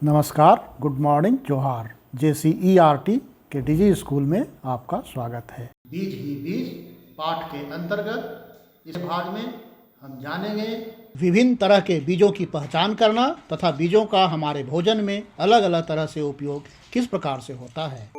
नमस्कार, good morning, जोहार। JCERT के डिजी स्कूल में आपका स्वागत है। बीज ही बीज पाठ के अंतर्गत इस भाग में हम जानेंगे विभिन्न तरह के बीजों की पहचान करना तथा बीजों का हमारे भोजन में अलग अलग तरह से उपयोग किस प्रकार से होता है।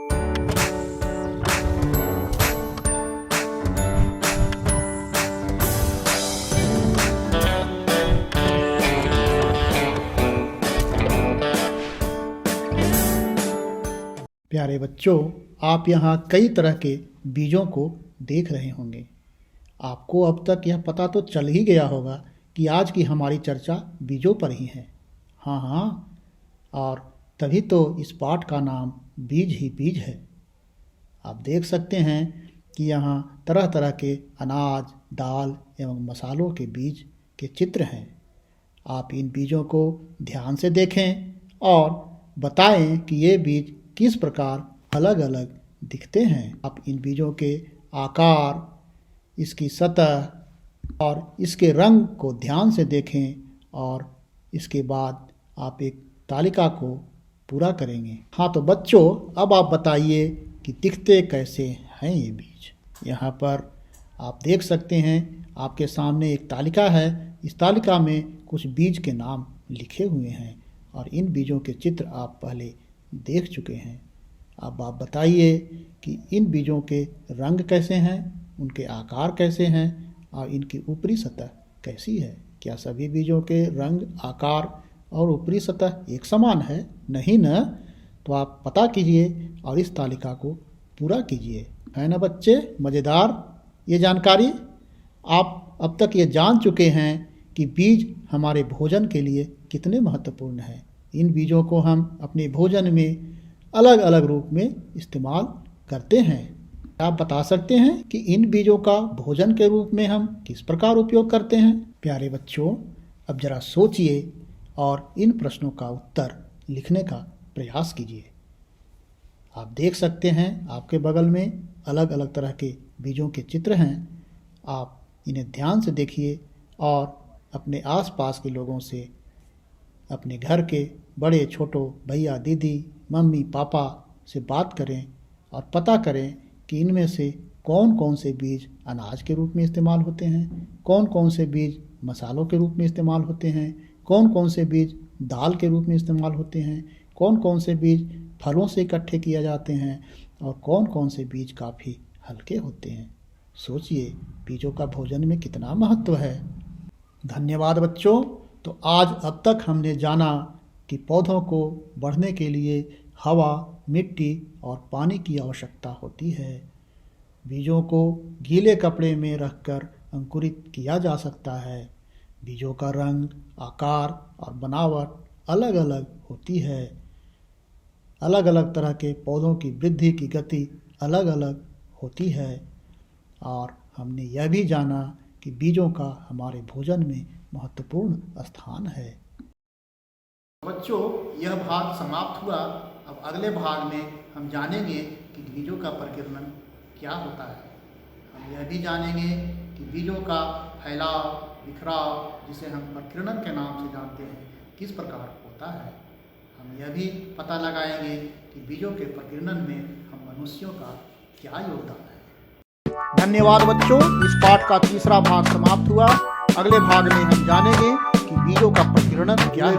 प्यारे बच्चों, आप यहाँ कई तरह के बीजों को देख रहे होंगे। आपको अब तक यह पता तो चल ही गया होगा कि आज की हमारी चर्चा बीजों पर ही है। हाँ, और तभी तो इस पाठ का नाम बीज ही बीज है। आप देख सकते हैं कि यहाँ तरह तरह के अनाज, दाल एवं मसालों के बीज के चित्र हैं। आप इन बीजों को ध्यान से देखें और बताएं कि ये बीज किस प्रकार अलग अलग दिखते हैं। आप इन बीजों के आकार, इसकी सतह और इसके रंग को ध्यान से देखें और इसके बाद आप एक तालिका को पूरा करेंगे। हाँ तो बच्चों, अब आप बताइए कि दिखते कैसे हैं ये बीज। यहाँ पर आप देख सकते हैं, आपके सामने एक तालिका है। इस तालिका में कुछ बीज के नाम लिखे हुए हैं और इन बीजों के चित्र आप पहले देख चुके हैं। अब आप बताइए कि इन बीजों के रंग कैसे हैं, उनके आकार कैसे हैं और इनकी ऊपरी सतह कैसी है। क्या सभी बीजों के रंग, आकार और ऊपरी सतह एक समान है? नहीं न? तो आप पता कीजिए और इस तालिका को पूरा कीजिए। है ना बच्चे, मज़ेदार ये जानकारी। आप अब तक ये जान चुके हैं कि बीज हमारे भोजन के लिए कितने महत्वपूर्ण हैं। इन बीजों को हम अपने भोजन में अलग अलग रूप में इस्तेमाल करते हैं। आप बता सकते हैं कि इन बीजों का भोजन के रूप में हम किस प्रकार उपयोग करते हैं? प्यारे बच्चों, अब जरा सोचिए और इन प्रश्नों का उत्तर लिखने का प्रयास कीजिए। आप देख सकते हैं, आपके बगल में अलग अलग तरह के बीजों के चित्र हैं। आप इन्हें ध्यान से देखिए और अपने आसपास के लोगों से, अपने घर के बड़े छोटों, भैया, दीदी, मम्मी, पापा से बात करें और पता करें कि इनमें से कौन कौन से बीज अनाज के रूप में इस्तेमाल होते हैं, कौन कौन से बीज मसालों के रूप में इस्तेमाल होते हैं, कौन कौन से बीज दाल के रूप में इस्तेमाल होते हैं, कौन कौन से बीज फलों से इकट्ठे किए जाते हैं और कौन कौन से बीज काफ़ी हल्के होते हैं। सोचिए, बीजों का भोजन में कितना महत्व है। धन्यवाद बच्चों। तो आज अब तक हमने जाना कि पौधों को बढ़ने के लिए हवा, मिट्टी और पानी की आवश्यकता होती है। बीजों को गीले कपड़े में रखकर अंकुरित किया जा सकता है। बीजों का रंग, आकार और बनावट अलग अलग होती है। अलग अलग तरह के पौधों की वृद्धि की गति अलग अलग होती है। और हमने यह भी जाना कि बीजों का हमारे भोजन में महत्वपूर्ण स्थान है। बच्चों, यह भाग समाप्त हुआ। अब अगले भाग में हम जानेंगे कि बीजों का प्रकीर्णन क्या होता है। हम यह भी जानेंगे कि बीजों का फैलाव, बिखराव, जिसे हम प्रकीर्णन के नाम से जानते हैं, किस प्रकार होता है। हम यह भी पता लगाएंगे कि बीजों के प्रकीर्णन में हम मनुष्यों का क्या योगदान है। धन्यवाद बच्चों। इस पाठ का तीसरा भाग समाप्त हुआ। अगले भाग में हम जानेंगे कि बीजों का प्रकीर्णन क्या है।